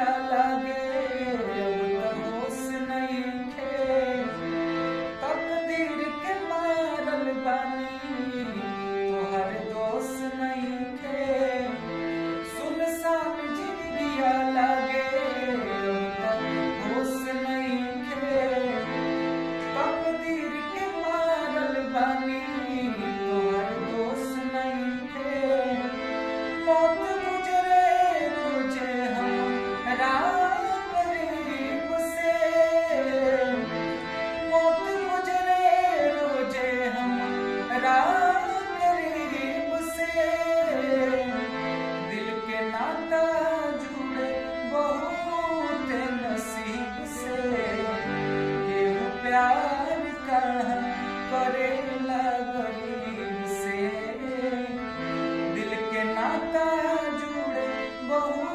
लागे अब त होश नइखे। तकदीर के मारल बानी तोहर दोष नइखे। सुनसान जिंदगिया लागे अब त होश नइखे। तकदीर के मारल बानी तोहर दोष नइखे। मौत गुजरे रोजे हमरा करीब से। मौत गुजरे रोजे हमरा करीब से। दिल के नाता जुड़े बहुत नसीब से। केहू प्यार कहाँ करेला गरीब से। दिल के नाता जुड़े बहुत